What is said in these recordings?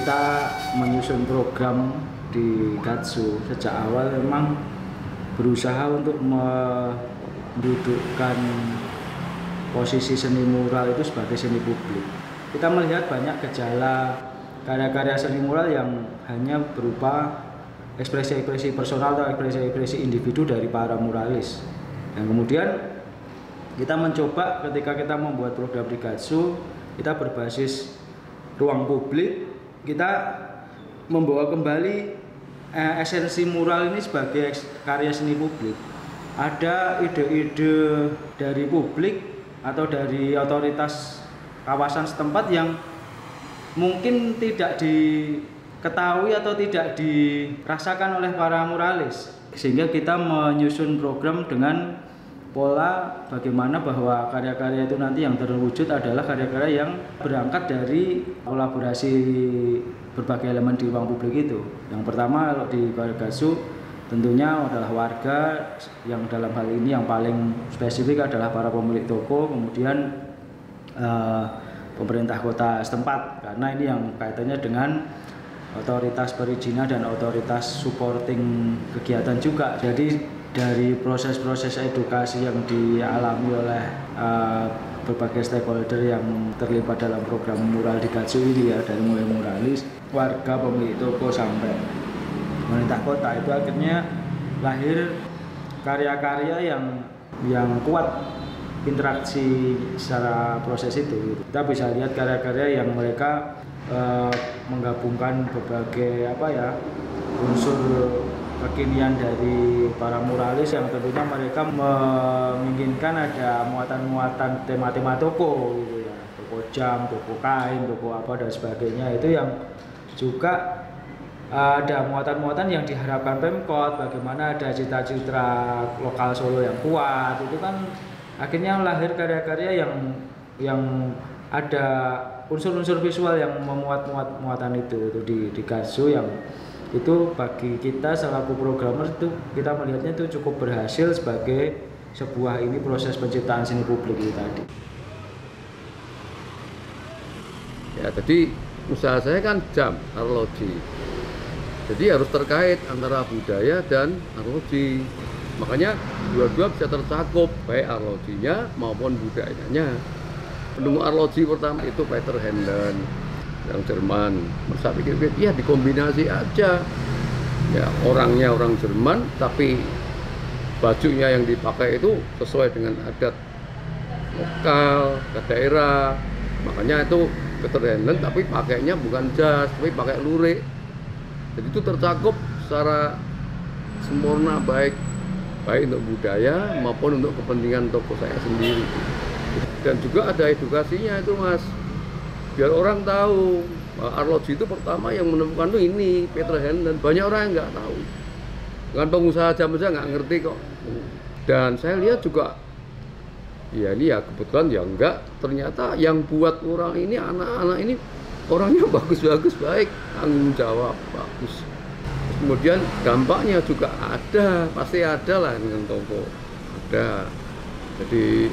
kita menyusun program di Gatsu sejak awal memang berusaha untuk mendudukkan posisi seni mural itu sebagai seni publik. Kita melihat banyak gejala karya-karya seni mural yang hanya berupa ekspresi-ekspresi personal atau ekspresi-ekspresi individu dari para muralis. Dan kemudian kita mencoba ketika kita membuat program di Gatsu, kita berbasis ruang publik, kita membawa kembali esensi mural ini sebagai karya seni publik. Ada ide-ide dari publik atau dari otoritas kawasan setempat yang mungkin tidak diketahui atau tidak dirasakan oleh para muralis, sehingga kita menyusun program dengan pola bagaimana bahwa karya-karya itu nanti yang terwujud adalah karya-karya yang berangkat dari kolaborasi berbagai elemen di ruang publik itu. Yang pertama kalau di Gatsu tentunya adalah warga, yang dalam hal ini yang paling spesifik adalah para pemilik toko, kemudian pemerintah kota setempat, karena ini yang kaitannya dengan otoritas perizinan dan otoritas supporting kegiatan juga. Jadi dari proses-proses edukasi yang dialami oleh berbagai stakeholder yang terlibat dalam program mural di Gatsu ini ya, dari mulai muralis, warga, pemilik toko sampai pemerintah kota, itu akhirnya lahir karya-karya yang kuat interaksi secara proses itu. Kita bisa lihat karya-karya yang mereka menggabungkan berbagai unsur kekinian dari para muralis yang tentunya mereka menginginkan ada muatan-muatan tema-tema toko gitu ya, toko jam, toko kain, toko apa dan sebagainya, itu yang juga ada muatan-muatan yang diharapkan Pemkot, bagaimana ada cita-cita lokal Solo yang kuat, itu kan akhirnya lahir karya-karya yang ada unsur-unsur visual yang memuat muatan itu di Gatsu, yang itu bagi kita selaku programmer itu kita melihatnya itu cukup berhasil sebagai sebuah ini proses penciptaan seni publik itu tadi. Ya, tadi usaha saya kan jam arloji, jadi harus terkait antara budaya dan arloji, makanya dua-dua bisa tercakup, baik arlojinya maupun budayanya. Penemu arloji pertama itu Peter Handlen yang Jerman. Masa pikir-pikir, ya dikombinasi aja. Ya, orangnya orang Jerman, tapi bajunya yang dipakai itu sesuai dengan adat lokal, ke daerah. Makanya itu Peter Handlen, tapi pakainya bukan jas, tapi pakai lurik. Jadi itu tercakup secara sempurna, baik untuk budaya maupun untuk kepentingan toko saya sendiri. Dan juga ada edukasinya itu, Mas, biar orang tahu arloji itu pertama yang menemukan tuh ini Peter Handlen. Banyak orang yang nggak tahu, dengan pengusaha jam saja nggak ngerti kok. Dan saya lihat juga ya ini ya kebetulan ya enggak, ternyata yang buat orang ini, anak-anak ini orangnya bagus-bagus, baik, tanggung jawab bagus. Kemudian dampaknya juga ada, pasti ada lah dengan toko, ada. Jadi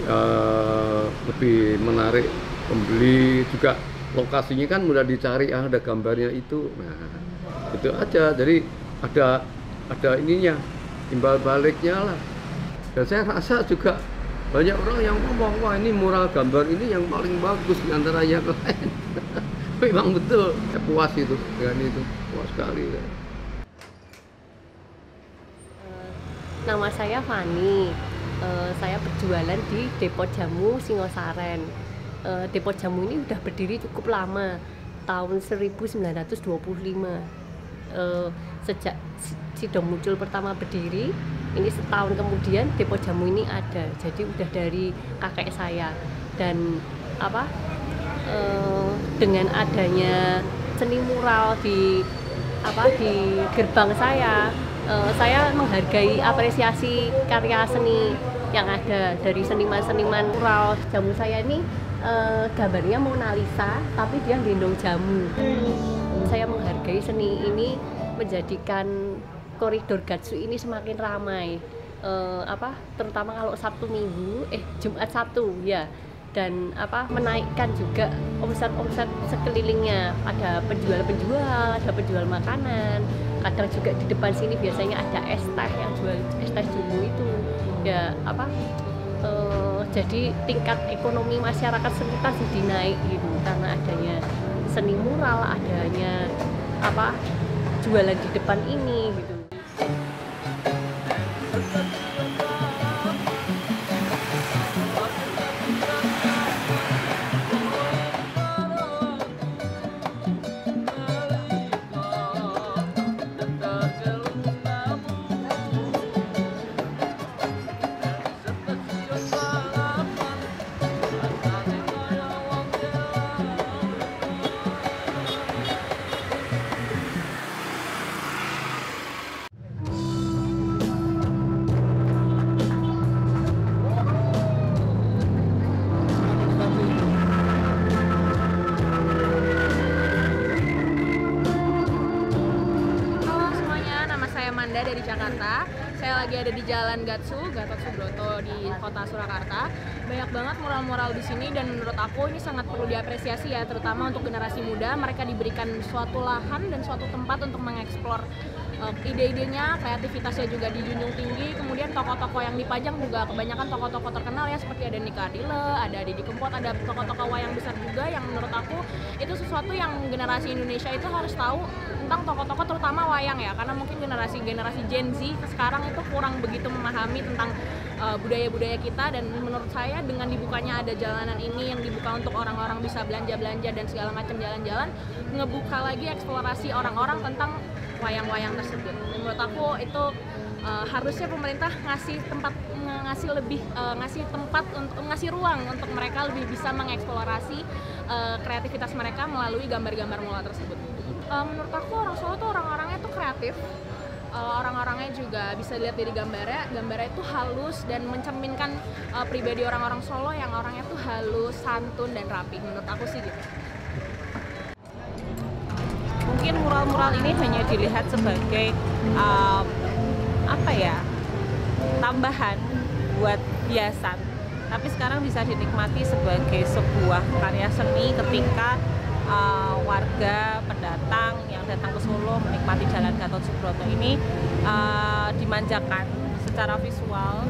lebih menarik pembeli juga. Lokasinya kan mudah dicari, ada gambarnya itu. Nah, itu aja. Jadi ada ininya, timbal baliknya lah. Dan saya rasa juga banyak orang yang ngomong, wah ini mural gambar ini yang paling bagus di antara yang lain. Memang betul, saya puas itu dengan itu, puas sekali. Nama saya Fani, saya berjualan di Depot Jamu Singosaren. Depot Jamu ini udah berdiri cukup lama, tahun 1925. Sejak Sidong Muncul pertama berdiri, ini setahun kemudian Depot Jamu ini ada. Jadi udah dari kakek saya. Dan dengan adanya seni mural di gerbang saya menghargai apresiasi karya seni yang ada dari seniman-seniman mural. Jamu saya ini gambarnya Mona Lisa, tapi dia gendong jamu. Saya menghargai seni ini, menjadikan koridor Gatsu ini semakin ramai. Terutama kalau Sabtu Minggu, Jumat Sabtu ya, dan menaikkan juga omset sekelilingnya. Ada penjual-penjual, ada penjual makanan, kadang juga di depan sini biasanya ada es teh yang jual es teh jumbo itu ya jadi tingkat ekonomi masyarakat sekitar jadi naik gitu karena adanya seni mural, adanya jualan di depan ini gitu. Dari Jakarta, saya lagi ada di Jalan Gatot Subroto di Kota Surakarta. Banyak banget mural-mural di sini dan menurut aku ini sangat perlu diapresiasi ya, terutama untuk generasi muda. Mereka diberikan suatu lahan dan suatu tempat untuk mengeksplor ide-idenya, kreativitasnya juga dijunjung tinggi. Kemudian tokoh-tokoh yang dipajang juga kebanyakan tokoh-tokoh terkenal ya, seperti ada Nika Ardile, ada Didi Kempot, ada tokoh-tokoh wayang besar juga yang menurut aku itu sesuatu yang generasi Indonesia itu harus tahu tentang tokoh-tokoh terutama wayang ya, karena mungkin generasi Gen Z sekarang itu kurang begitu memahami tentang budaya-budaya kita. Dan menurut saya dengan dibukanya ada jalanan ini yang dibuka untuk orang-orang bisa belanja-belanja dan segala macam jalan-jalan, ngebuka lagi eksplorasi orang-orang tentang wayang-wayang tersebut. Menurut aku itu harusnya pemerintah ngasih ruang untuk mereka lebih bisa mengeksplorasi kreativitas mereka melalui gambar-gambar mural tersebut. Menurut aku orang Solo tuh orang-orangnya tuh kreatif, orang-orangnya juga bisa dilihat dari gambarnya itu halus dan mencerminkan pribadi orang-orang Solo yang orangnya tuh halus, santun dan rapi. Menurut aku sih gitu. Mungkin mural-mural ini hanya dilihat sebagai tambahan buat hiasan, tapi sekarang bisa dinikmati sebagai sebuah karya seni ketika warga pendatang yang datang ke Solo menikmati Jalan Gatot Subroto ini dimanjakan secara visual.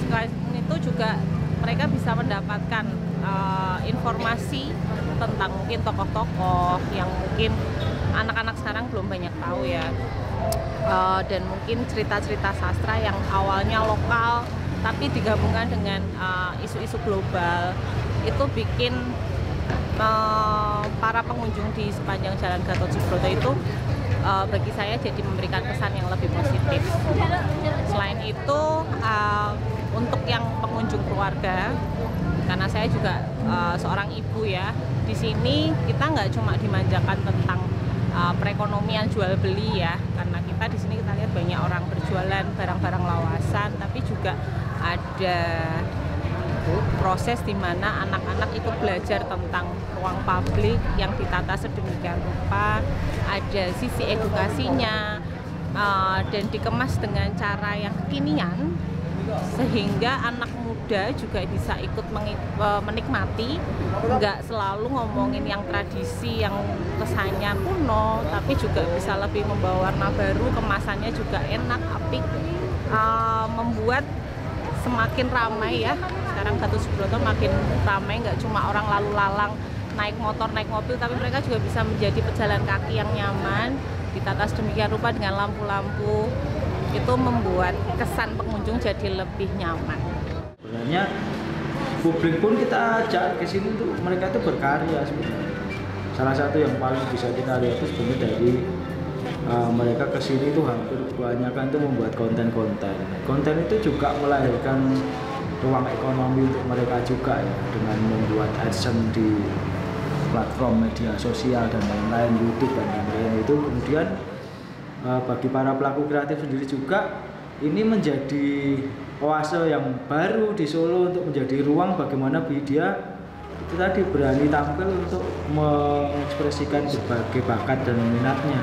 Selain itu juga mereka bisa mendapatkan informasi tentang mungkin tokoh-tokoh yang mungkin anak-anak sekarang belum banyak tahu ya, dan mungkin cerita-cerita sastra yang awalnya lokal tapi digabungkan dengan isu-isu global. Itu bikin para pengunjung di sepanjang Jalan Gatot Subroto itu bagi saya jadi memberikan kesan yang lebih positif. Selain itu untuk yang pengunjung keluarga, karena saya juga seorang ibu ya, di sini kita nggak cuma dimanjakan tentang perekonomian jual beli ya, karena kita di sini kita lihat banyak orang berjualan barang-barang lawasan, tapi juga ada proses di mana anak-anak itu belajar tentang ruang publik yang ditata sedemikian rupa, ada sisi edukasinya dan dikemas dengan cara yang kekinian sehingga anak muda juga bisa ikut menikmati, nggak selalu ngomongin yang tradisi yang kesannya kuno, tapi juga bisa lebih membawa warna baru, kemasannya juga enak, apik, membuat semakin ramai ya. Sekarang Gatot Subroto makin ramai, nggak cuma orang lalu lalang naik motor, naik mobil, tapi mereka juga bisa menjadi pejalan kaki yang nyaman, ditata sedemikian rupa dengan lampu-lampu. Itu membuat kesan pengunjung jadi lebih nyaman. Sebenarnya publik pun kita ajak ke sini tuh, mereka itu berkarya sebenarnya. Salah satu yang paling bisa kita lihat itu sebenarnya dari mereka ke sini tuh hampir kebanyakan tuh membuat konten-konten. Konten itu juga melahirkan ruang ekonomi untuk mereka juga ya, dengan membuat AdSense di platform media sosial dan lain-lain, YouTube dan lain-lain itu. Kemudian bagi para pelaku kreatif sendiri juga ini menjadi oase yang baru di Solo untuk menjadi ruang bagaimana dia itu tadi berani tampil untuk mengekspresikan berbagai bakat dan minatnya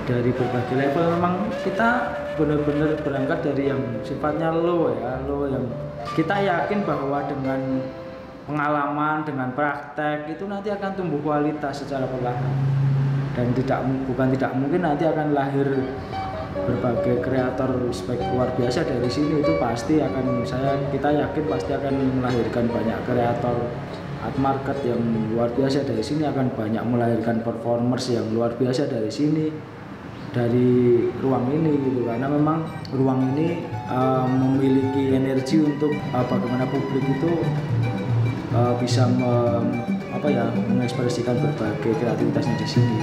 dari berbagai level. Memang kita benar-benar berangkat dari yang sifatnya low ya, low, yang kita yakin bahwa dengan pengalaman, dengan praktek itu nanti akan tumbuh kualitas secara perlahan. Dan bukan tidak mungkin nanti akan lahir berbagai kreator luar biasa dari sini. Itu pasti akan, kita yakin pasti akan melahirkan banyak kreator art market yang luar biasa dari sini, akan banyak melahirkan performers yang luar biasa dari sini, dari ruang ini gitu. Karena memang ruang ini memiliki energi untuk bagaimana publik itu bisa mengekspresikan berbagai kreativitasnya di sini.